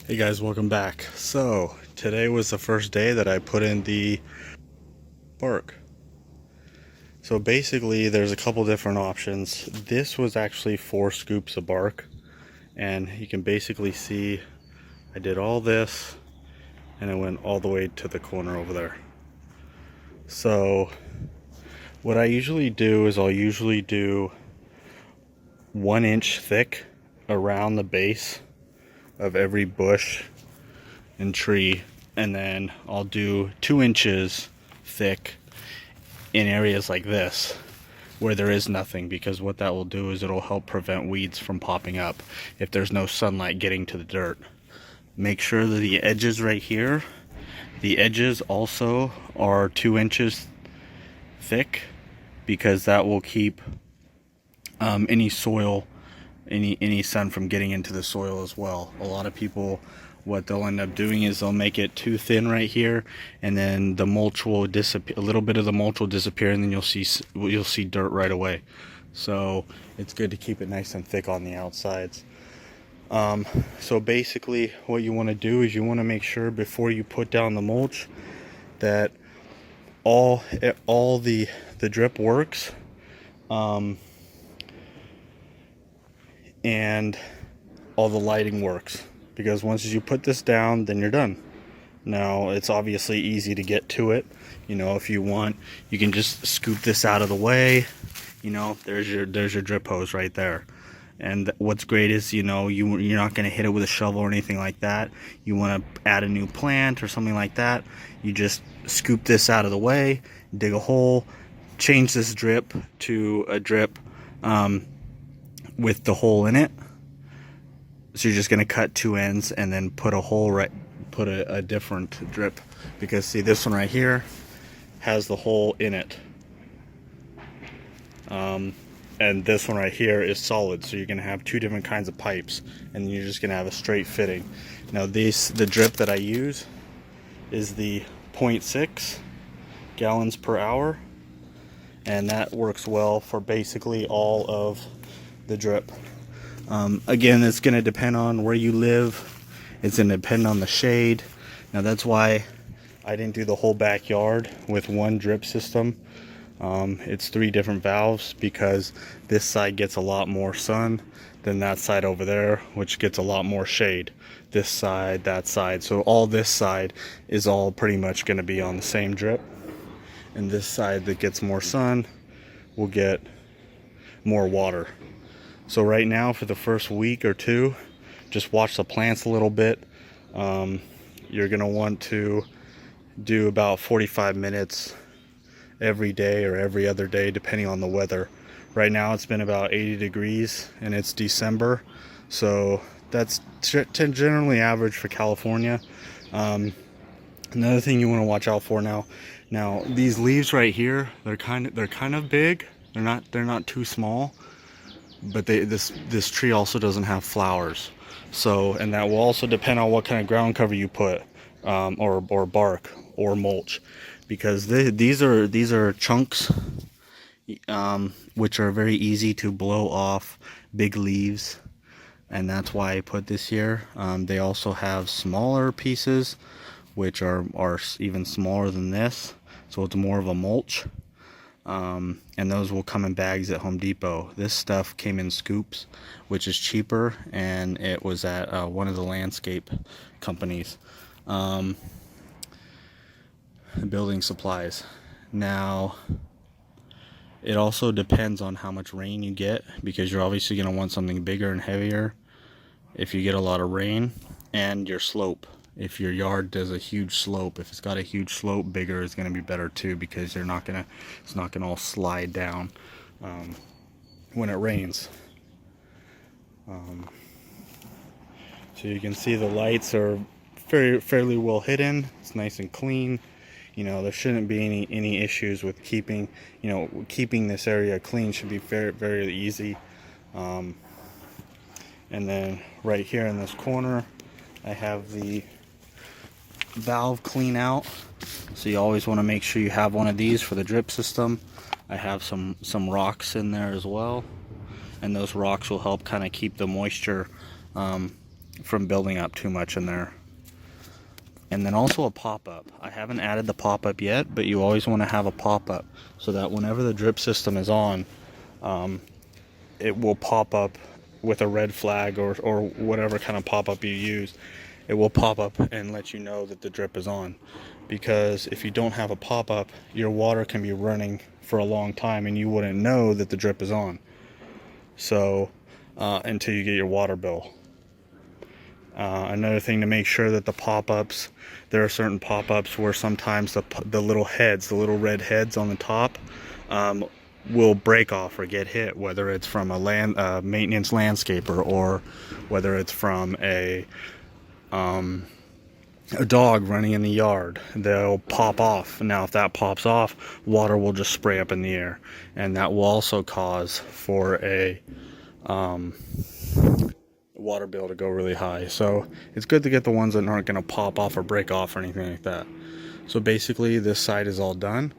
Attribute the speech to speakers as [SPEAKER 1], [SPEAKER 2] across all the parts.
[SPEAKER 1] Hey guys, welcome back. So, today was the first day that I put in the bark. So basically, there's a couple different options. This was actually 4 scoops of bark, and you can basically see I did all this, and it went all the way to the corner over there. So, what I usually do is I'll usually do 1 inch thick around the base of every bush and tree, and then I'll do 2 inches thick in areas like this where there is nothing, because what that will do is it'll help prevent weeds from popping up if there's no sunlight getting to the dirt. Make sure that the edges right here, the edges also are 2 inches thick, because that will keep any soil, any sun from getting into the soil as well. A lot of people, what they'll end up doing is they'll make it too thin right here, and then the mulch will disappear. A little bit of the mulch will disappear, and then you'll see dirt right away. So it's good to keep it nice and thick on the outsides. So basically what you want to do is you want to make sure before you put down the mulch that all the drip works, and all the lighting works, because once you put this down, then you're done. Now, it's obviously easy to get to it. If you want, you can just scoop this out of the way. There's your drip hose right there. And what's great is, you're not going to hit it with a shovel or anything like that. You want to add a new plant or something like that, you just scoop this out of the way, dig a hole, change this drip to a drip with the hole in it. So you're just going to cut 2 ends and then put a different drip, because see, this one right here has the hole in it, and this one right here is solid, so you're going to have 2 different kinds of pipes, and you're just going to have a straight fitting. Now the drip that I use is the 0.6 gallons per hour, and that works well for basically all of the drip. Again, it's going to depend on where you live. It's going to depend on the shade. Now that's why I didn't do the whole backyard with one drip system. It's 3 different valves, because this side gets a lot more sun than that side over there, which gets a lot more shade. This side, that side. So all this side is all pretty much going to be on the same drip. And this side that gets more sun will get more water. So right now, for the first week or 2, just watch the plants a little bit. You're going to want to do about 45 minutes every day or every other day, depending on the weather. Right now it's been about 80 degrees and it's December, so that's generally average for California. Another thing you want to watch out for now these leaves right here, they're kind of big. They're not too small, but this tree also doesn't have flowers. So, and that will also depend on what kind of ground cover you put, or bark or mulch, because these are chunks, which are very easy to blow off big leaves, and that's why I put this here. They also have smaller pieces, which are even smaller than this, so it's more of a mulch. And those will come in bags at Home Depot. This stuff came in scoops, which is cheaper, and it was at one of the landscape companies, building supplies. Now, it also depends on how much rain you get, because you're obviously going to want something bigger and heavier if you get a lot of rain, and your slope. If your yard does a huge slope, if it's got a huge slope, bigger is going to be better too, because it's not going to all slide down when it rains. So you can see the lights are fairly well hidden. It's nice and clean. There shouldn't be any issues with keeping this area clean. Should be very easy. And then right here in this corner, I have the valve clean out, so you always want to make sure you have one of these for the drip system. I have some rocks in there as well, and those rocks will help kind of keep the moisture building up too much in there. And then also a pop-up. I haven't added the pop-up yet, but you always want to have a pop-up so that whenever the drip system is on, it will pop up with a red flag or whatever kind of pop-up you use. It will pop up and let you know that the drip is on. Because if you don't have a pop-up, your water can be running for a long time and you wouldn't know that the drip is on. So until you get your water bill. Another thing to make sure that the pop-ups, there are certain pop-ups where sometimes the little heads, the little red heads on the top, will break off or get hit, whether it's from a maintenance landscaper or whether it's from a dog running in the yard. They'll pop off. Now if that pops off, water will just spray up in the air, and that will also cause for a water bill to go really high. So it's good to get the ones that aren't going to pop off or break off or anything like that. So basically this side is all done,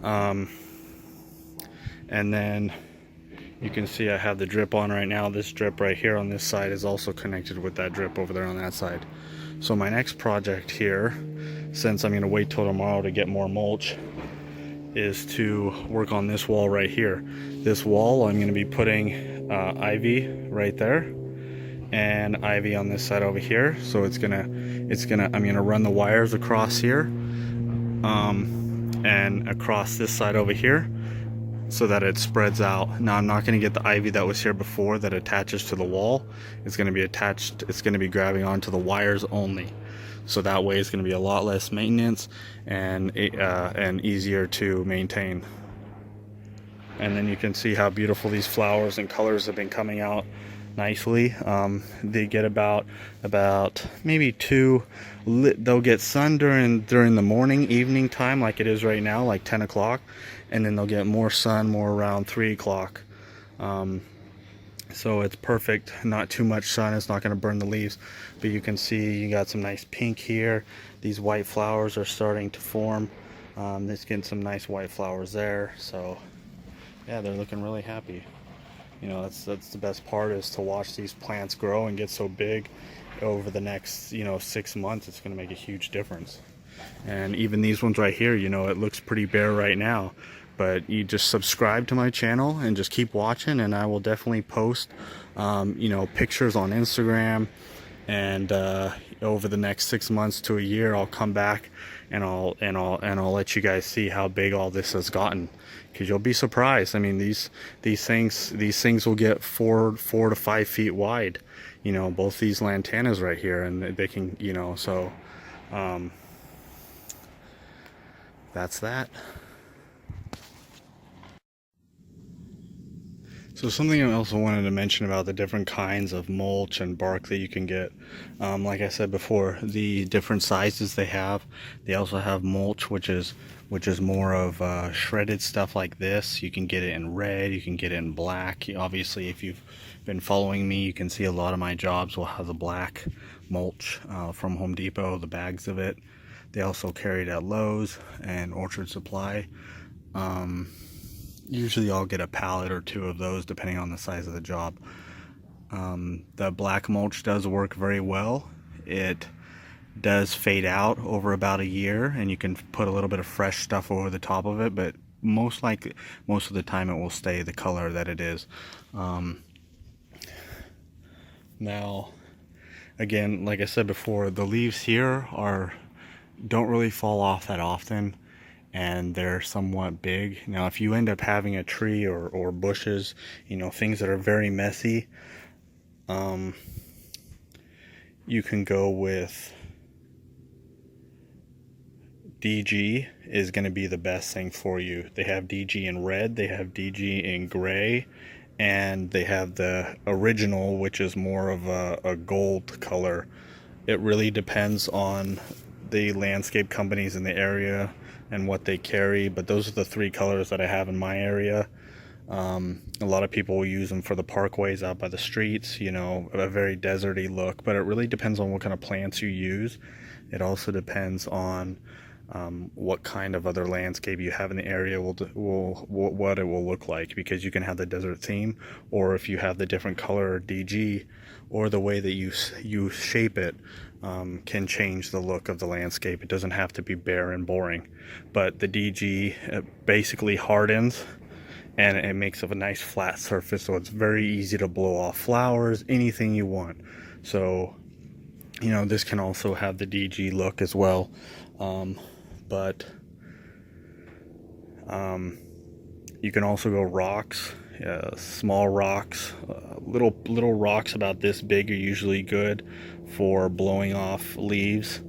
[SPEAKER 1] and then you can see I have the drip on right now. This drip right here on this side is also connected with that drip over there on that side. So my next project here, since I'm going to wait till tomorrow to get more mulch, is to work on this wall right here. This wall, I'm going to be putting ivy right there and ivy on this side over here. So I'm gonna run the wires across here and across this side over here so that it spreads out. Now I'm not going to get the ivy that was here before that attaches to the wall. It's going to be attached, it's going to be grabbing onto the wires only. So that way it's going to be a lot less maintenance and easier to maintain. And then you can see how beautiful these flowers and colors have been coming out nicely. They get about maybe they'll get sun during the morning, evening time like it is right now, like 10 o'clock, and then they'll get more sun more around 3 o'clock. So it's perfect, not too much sun, it's not going to burn the leaves, but you can see you got some nice pink here. These white flowers are starting to form. It's getting some nice white flowers there. So yeah, they're looking really happy. You know, that's the best part, is to watch these plants grow and get so big over the next 6 months. It's going to make a huge difference. And even these ones right here, it looks pretty bare right now, but you just subscribe to my channel and just keep watching, and I will definitely post pictures on Instagram, and over the next 6 months to a year I'll come back and I'll let you guys see how big all this has gotten, because you'll be surprised. I mean, these things will get 4 to 5 feet wide, both these lantanas right here, and they can, so that's that. So something I also wanted to mention about the different kinds of mulch and bark that you can get. Like I said before, the different sizes they have. They also have mulch, which is more of shredded stuff like this. You can get it in red, you can get it in black. Obviously, if you've been following me, you can see a lot of my jobs will have the black mulch from Home Depot, the bags of it. They also carry it at Lowe's and Orchard Supply. Usually I'll get a pallet or 2 of those depending on the size of the job. The black mulch does work very well. It does fade out over about a year, and you can put a little bit of fresh stuff over the top of it, but most of the time it will stay the color that it is. Now again, like I said before, the leaves here don't really fall off that often, and they're somewhat big. Now if you end up having a tree or bushes, things that are very messy, you can go with DG is going to be the best thing for you. They have DG in red, they have DG in gray, and they have the original, which is more of a gold color. It really depends on the landscape companies in the area and what they carry, but those are the 3 colors that I have in my area. A lot of people will use them for the parkways out by the streets, a very deserty look, but it really depends on what kind of plants you use. It also depends on what kind of other landscape you have in the area will what it will look like, because you can have the desert theme, or if you have the different color DG, or the way that you shape it can change the look of the landscape. It doesn't have to be bare and boring, but the DG basically hardens and it makes a nice flat surface, so it's very easy to blow off flowers, anything you want. So you know, this can also have the DG look as well, but you can also go rocks, small rocks, little rocks about this big are usually good for blowing off leaves.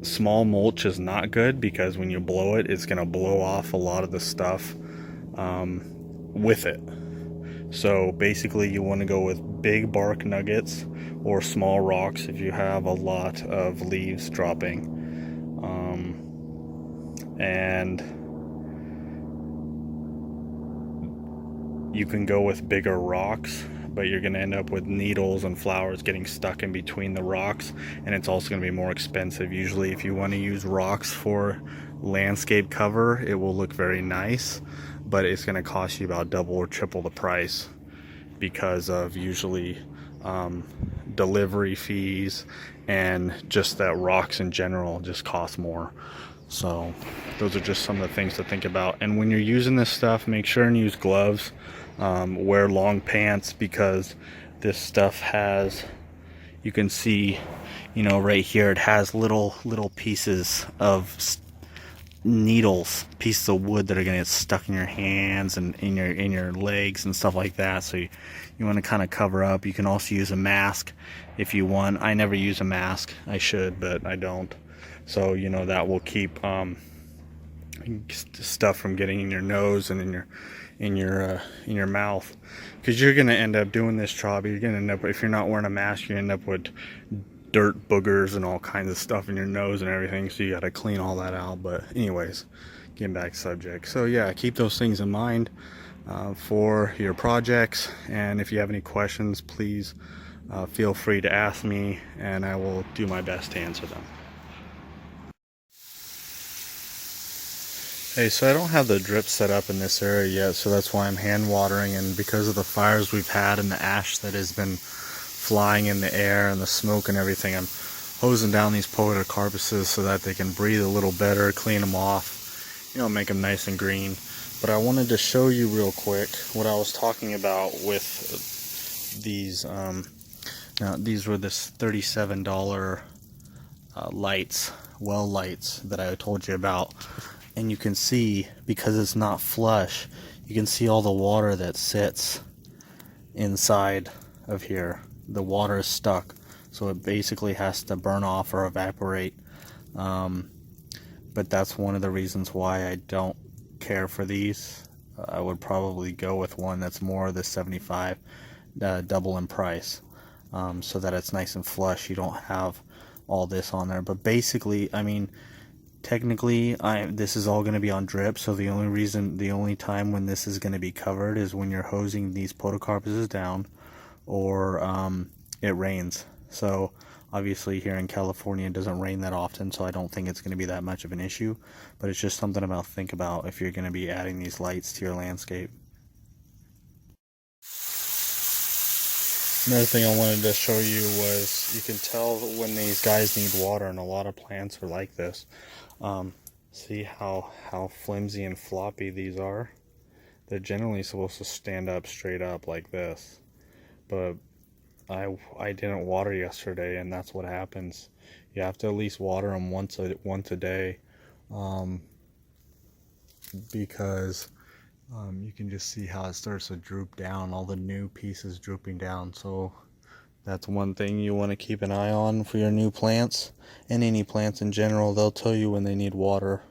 [SPEAKER 1] Small mulch is not good, because when you blow it, it's going to blow off a lot of the stuff with it. So basically you want to go with big bark nuggets or small rocks if you have a lot of leaves dropping. And you can go with bigger rocks, but you're going to end up with needles and flowers getting stuck in between the rocks, and it's also going to be more expensive. Usually if you want to use rocks for landscape cover, it will look very nice, but it's going to cost you about double or triple the price, because of usually delivery fees, and just that rocks in general just cost more. So those are just some of the things to think about. And when you're using this stuff, make sure and use gloves. Wear long pants, because this stuff has, you can see, you know, right here, it has little pieces of needles, pieces of wood that are going to get stuck in your hands and in your legs and stuff like that. So you want to kind of cover up. You can also use a mask if you want. I never use a mask. I should, but I don't. So you know, that will keep stuff from getting in your nose and in your mouth, because you're going to end up doing this job. You're going to end up, if you're not wearing a mask, you end up with dirt, boogers, and all kinds of stuff in your nose and everything, so you got to clean all that out. But anyways, getting back to subject. So yeah, keep those things in mind for your projects, and if you have any questions, please feel free to ask me, and I will do my best to answer them. Hey, so I don't have the drip set up in this area yet, so that's why I'm hand watering, and because of the fires we've had and the ash that has been flying in the air and the smoke and everything, I'm hosing down these podocarpuses so that they can breathe a little better, clean them off, you know, make them nice and green. But I wanted to show you real quick what I was talking about with these. Now, these were this $37 lights, well lights, that I told you about. And you can see, because it's not flush, you can see all the water that sits inside of here. The water is stuck, so it basically has to burn off or evaporate. But that's one of the reasons why I don't care for these. I would probably go with one that's more of the 75, double in price, so that it's nice and flush. You don't have all this on there. But basically, I mean, technically, this is all going to be on drip, so the only time when this is going to be covered is when you're hosing these podocarpuses down, or it rains. So obviously here in California it doesn't rain that often, so I don't think it's going to be that much of an issue, but it's just something to think about if you're going to be adding these lights to your landscape. Another thing I wanted to show you was, you can tell when these guys need water, and a lot of plants are like this. See how flimsy and floppy these are? They're generally supposed to stand up straight up like this, but I didn't water yesterday, and that's what happens. You have to at least water them once a day, because you can just see how it starts to droop down, all the new pieces drooping down. So that's one thing you want to keep an eye on for your new plants, and any plants in general. They'll tell you when they need water.